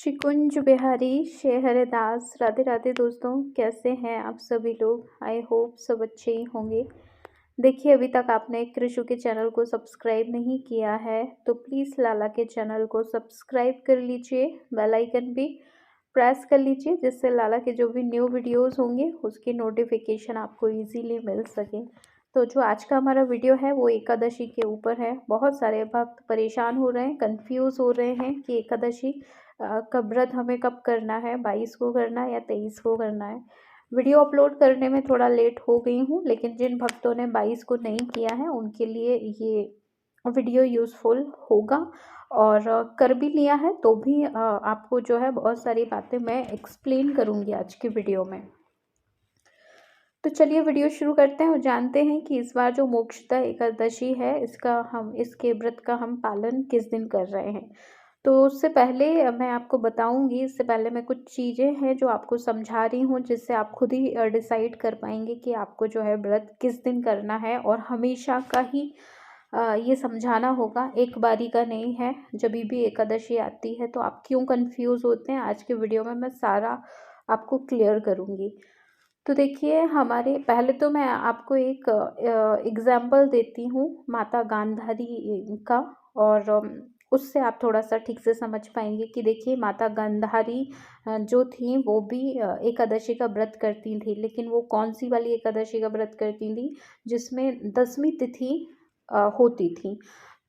श्री कुंज बिहारी श्री हरिदास। राधे राधे दोस्तों, कैसे हैं आप सभी लोग। आई होप सब अच्छे ही होंगे। देखिए, अभी तक आपने कृषु के चैनल को सब्सक्राइब नहीं किया है तो प्लीज़ लाला के चैनल को सब्सक्राइब कर लीजिए, बेल आइकन भी प्रेस कर लीजिए, जिससे लाला के जो भी न्यू वीडियोस होंगे उसकी नोटिफिकेशन आपको इजीली मिल सके। तो जो आज का हमारा वीडियो है वो एकादशी के ऊपर है। बहुत सारे भक्त परेशान हो रहे हैं, कंफ्यूज हो रहे हैं कि एकादशी का व्रत हमें कब करना है, 22 को करना है या 23 को करना है। वीडियो अपलोड करने में थोड़ा लेट हो गई हूँ, लेकिन जिन भक्तों ने 22 को नहीं किया है उनके लिए ये वीडियो यूज़फुल होगा। और कर भी लिया है तो भी आपको जो है बहुत सारी बातें मैं एक्सप्लेन करूँगी आज की वीडियो में। तो चलिए वीडियो शुरू करते हैं और जानते हैं कि इस बार जो मोक्षदा एकादशी है इसके व्रत का हम पालन किस दिन कर रहे हैं। तो उससे पहले मैं आपको बताऊंगी, इससे पहले मैं कुछ चीज़ें हैं जो आपको समझा रही हूँ, जिससे आप खुद ही डिसाइड कर पाएंगे कि आपको जो है व्रत किस दिन करना है। और हमेशा का ही ये समझाना होगा, एक बारी का नहीं है। जब भी एकादशी आती है तो आप क्यों कंफ्यूज होते हैं, आज के वीडियो में मैं सारा आपको क्लियर करूँगी। तो देखिए, हमारे पहले तो मैं आपको एक एग्जाम्पल देती हूँ माता गांधारी का। और उससे आप थोड़ा सा ठीक से समझ पाएंगे कि देखिए, माता गांधारी जो थी वो भी एकादशी का व्रत करती थी, लेकिन वो कौन सी वाली एकादशी का व्रत करती थी जिसमें 10वीं तिथि होती थी।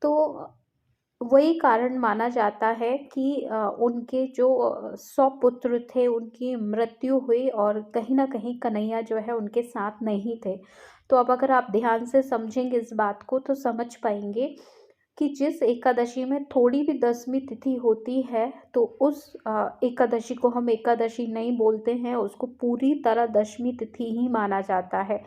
तो वही कारण माना जाता है कि उनके जो 100 पुत्र थे उनकी मृत्यु हुई, और कहीं ना कहीं कन्हैया जो है उनके साथ नहीं थे। तो अब अगर आप ध्यान से समझेंगे इस बात को तो समझ पाएंगे कि जिस एकादशी में थोड़ी भी 10वीं तिथि होती है तो उस एकादशी को हम एकादशी नहीं बोलते हैं, उसको पूरी तरह 10वीं तिथि ही माना जाता है।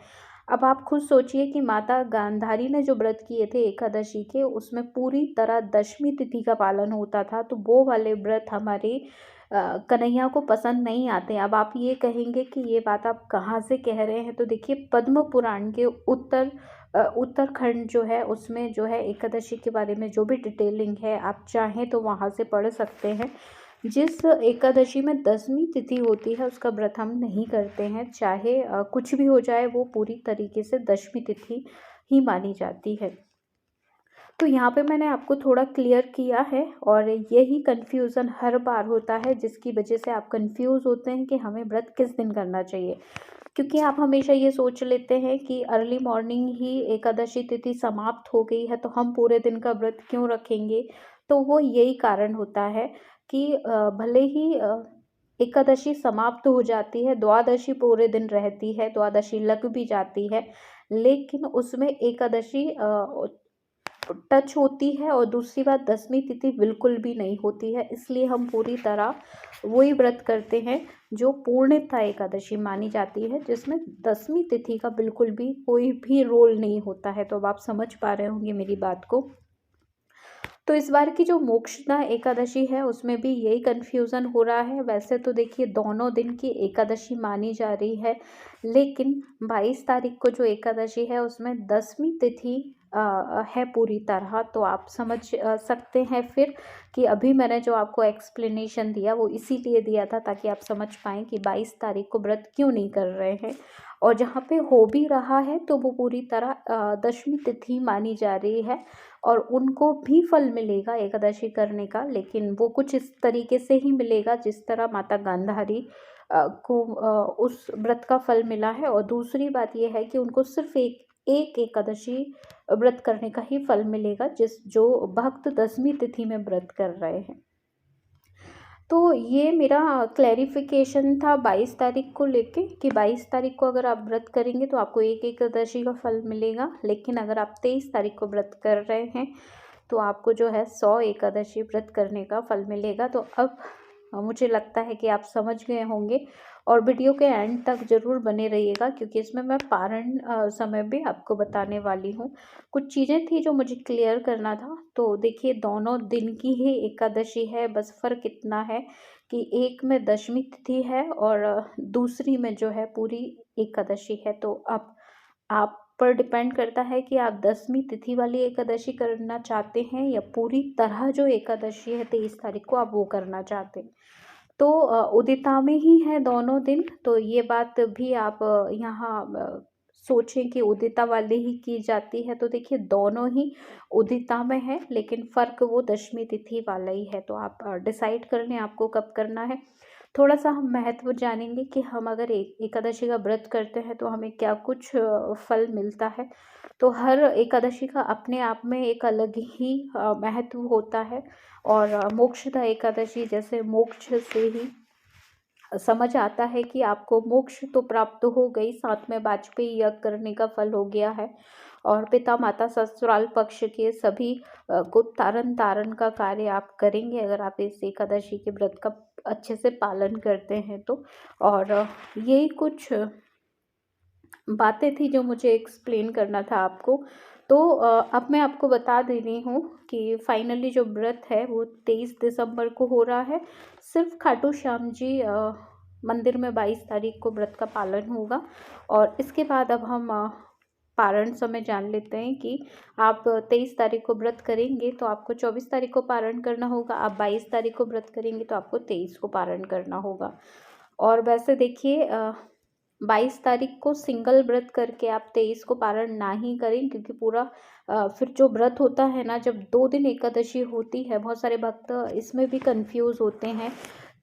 अब आप खुद सोचिए कि माता गांधारी ने जो व्रत किए थे एकादशी के, उसमें पूरी तरह 10वीं तिथि का पालन होता था। तो वो वाले व्रत हमारे कन्हैया को पसंद नहीं आते। अब आप ये कहेंगे कि ये बात आप कहाँ से कह रहे हैं, तो देखिए, पद्म पुराण के उत्तरखंड जो है उसमें जो है एकादशी के बारे में जो भी डिटेलिंग है, आप चाहें तो वहाँ से पढ़ सकते हैं। जिस एकादशी में 10वीं तिथि होती है उसका व्रत हम नहीं करते हैं, चाहे कुछ भी हो जाए, वो पूरी तरीके से 10वीं तिथि ही मानी जाती है। तो यहाँ पे मैंने आपको थोड़ा क्लियर किया है, और यही कन्फ्यूज़न हर बार होता है जिसकी वजह से आप कंफ्यूज होते हैं कि हमें व्रत किस दिन करना चाहिए। क्योंकि आप हमेशा ये सोच लेते हैं कि अर्ली मॉर्निंग ही एकादशी तिथि समाप्त हो गई है तो हम पूरे दिन का व्रत क्यों रखेंगे। तो वो यही कारण होता है कि भले ही एकादशी समाप्त हो जाती है, द्वादशी पूरे दिन रहती है, द्वादशी लग भी जाती है, लेकिन उसमें एकादशी टच होती है, और दूसरी बात 10वीं तिथि बिल्कुल भी नहीं होती है। इसलिए हम पूरी तरह वही व्रत करते हैं जो पूर्णिता एकादशी मानी जाती है, जिसमें 10वीं तिथि का बिल्कुल भी कोई भी रोल नहीं होता है। तो अब आप समझ पा रहे होंगे मेरी बात को। तो इस बार की जो मोक्षदा एकादशी है उसमें भी यही कन्फ्यूज़न हो रहा है। वैसे तो देखिए, दोनों दिन की एकादशी मानी जा रही है, लेकिन 22 तारीख को जो एकादशी है उसमें 10वीं तिथि है पूरी तरह। तो आप समझ सकते हैं फिर कि अभी मैंने जो आपको एक्सप्लेनेशन दिया वो इसीलिए दिया था ताकि आप समझ पाएँ कि 22 तारीख को व्रत क्यों नहीं कर रहे हैं। और जहाँ पे हो भी रहा है तो वो पूरी तरह 10वीं तिथि मानी जा रही है, और उनको भी फल मिलेगा एकादशी करने का, लेकिन वो कुछ इस तरीके से ही मिलेगा जिस तरह माता गांधारी को उस व्रत का फल मिला है। और दूसरी बात यह है कि उनको सिर्फ एक एक एकादशी व्रत करने का ही फल मिलेगा, जो भक्त 10वीं तिथि में व्रत कर रहे हैं। तो ये मेरा क्लैरिफिकेशन था 22 तारीख को लेके, कि 22 तारीख को अगर आप व्रत करेंगे तो आपको एक एकादशी का फल मिलेगा, लेकिन अगर आप 23 तारीख को व्रत कर रहे हैं तो आपको जो है 100 एकादशी व्रत करने का फल मिलेगा। तो अब मुझे लगता है कि आप समझ गए होंगे, और वीडियो के एंड तक ज़रूर बने रहिएगा, क्योंकि इसमें मैं पारण समय भी आपको बताने वाली हूँ। कुछ चीज़ें थी जो मुझे क्लियर करना था। तो देखिए, दोनों दिन की ही एकादशी है, बस फ़र्क इतना है कि एक में 10वीं तिथि है और दूसरी में जो है पूरी एकादशी है। तो अब आप पर डिपेंड करता है कि आप 10वीं तिथि वाली एकादशी करना चाहते हैं या पूरी तरह जो एकादशी है 23 तारीख को आप वो करना चाहते हैं। तो उदिता में ही है दोनों दिन, तो ये बात भी आप यहाँ सोचें कि उदिता वाली ही की जाती है। तो देखिए दोनों ही उदिता में है, लेकिन फ़र्क वो 10वीं तिथि वाला ही है। तो आप डिसाइड कर लें आपको कब करना है। थोड़ा सा हम महत्व जानेंगे कि हम अगर एकादशी का व्रत करते हैं तो हमें क्या कुछ फल मिलता है। तो हर एकादशी का अपने आप में एक अलग ही महत्व होता है। और मोक्षदा एकादशी जैसे मोक्ष से ही समझ आता है कि आपको मोक्ष तो प्राप्त हो गई, साथ में वाजपेयी यज्ञ करने का फल हो गया है। और पिता माता ससुराल पक्ष के सभी को तारण तारण का कार्य आप करेंगे अगर आप इस एकादशी के व्रत का अच्छे से पालन करते हैं तो। और यही कुछ बातें थी जो मुझे एक्सप्लेन करना था आपको। तो अब मैं आपको बता दे रही हूँ कि फाइनली जो व्रत है वो 23 दिसंबर को हो रहा है। सिर्फ खाटू श्याम जी मंदिर में 22 तारीख को व्रत का पालन होगा। और इसके बाद अब हम पारण समय जान लेते हैं कि आप 23 तारीख को व्रत करेंगे तो आपको 24 तारीख को पारण करना होगा। आप 22 तारीख को व्रत करेंगे तो आपको 23 को पारण करना होगा। और वैसे देखिए 22 तारीख को सिंगल व्रत करके आप 23 को पारण ना ही करें, क्योंकि पूरा फिर जो व्रत होता है ना, जब 2 दिन एकादशी होती है, बहुत सारे भक्त इसमें भी कंफ्यूज होते हैं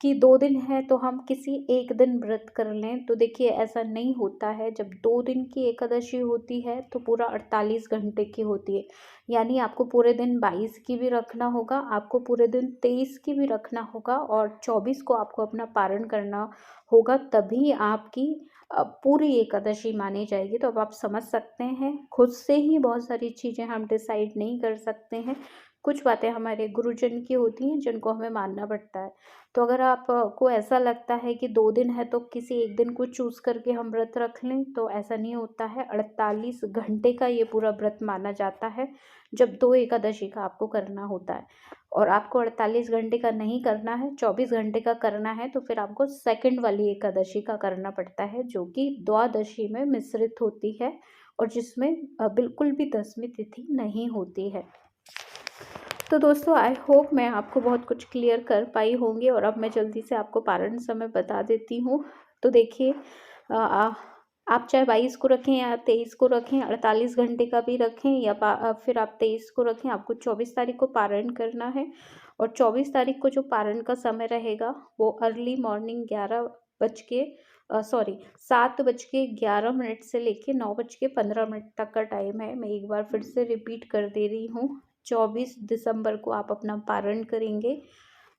कि 2 दिन है तो हम किसी एक दिन व्रत कर लें। तो देखिए ऐसा नहीं होता है। जब 2 दिन की एकादशी होती है तो पूरा 48 घंटे की होती है, यानी आपको पूरे दिन 22 की भी रखना होगा, आपको पूरे दिन 23 की भी रखना होगा और 24 को आपको अपना पारण करना होगा, तभी आपकी पूरी एकादशी मानी जाएगी। तो अब आप समझ सकते हैं, खुद से ही बहुत सारी चीज़ें हम डिसाइड नहीं कर सकते हैं। कुछ बातें हमारे गुरुजन की होती हैं जिनको हमें मानना पड़ता है। तो अगर आप को ऐसा लगता है कि 2 दिन है तो किसी एक दिन को चूज़ करके हम व्रत रख लें, तो ऐसा नहीं होता है। 48 घंटे का ये पूरा व्रत माना जाता है जब 2 एकादशी का आपको करना होता है। और आपको 48 घंटे का नहीं करना है, 24 घंटे का करना है, तो फिर आपको सेकंड वाली एकादशी का करना पड़ता है, जो कि द्वादशी में मिश्रित होती है और जिसमें बिल्कुल भी 10वीं तिथि नहीं होती है। तो दोस्तों आई होप मैं आपको बहुत कुछ क्लियर कर पाई होंगी। और अब मैं जल्दी से आपको पारण समय बता देती हूँ। तो देखिए आप चाहे 22 को रखें या 23 को रखें, 48 घंटे का भी रखें या फिर आप 23 को रखें, आपको 24 तारीख को पारण करना है। और 24 तारीख को जो पारण का समय रहेगा वो अर्ली मॉर्निंग 7:11 से लेके 9:15 तक का टाइम है। मैं एक बार फिर से रिपीट कर दे रही हूँ, 24 दिसंबर को आप अपना पारण करेंगे।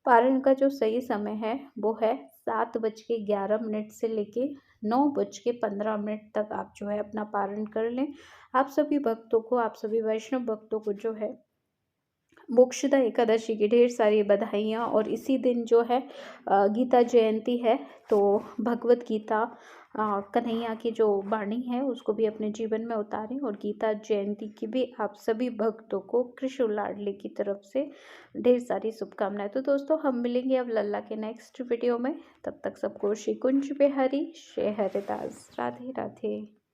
पारण का जो सही समय है वो है 7:11 से लेके 9:15 तक आप जो है अपना पारण कर लें। आप सभी भक्तों को, आप सभी वैष्णव भक्तों को जो है मोक्षदा एकादशी की ढेर सारी बधाइयाँ। और इसी दिन जो है गीता जयंती है, तो भगवत गीता कन्हैया की जो वाणी है उसको भी अपने जीवन में उतारें। और गीता जयंती की भी आप सभी भक्तों को कृष्ण लाडले की तरफ से ढेर सारी शुभकामनाएं। तो दोस्तों हम मिलेंगे अब लल्ला के नेक्स्ट वीडियो में। तब तक सबको श्री कुंज बिहारी श्री हरिदास, राधे राधे।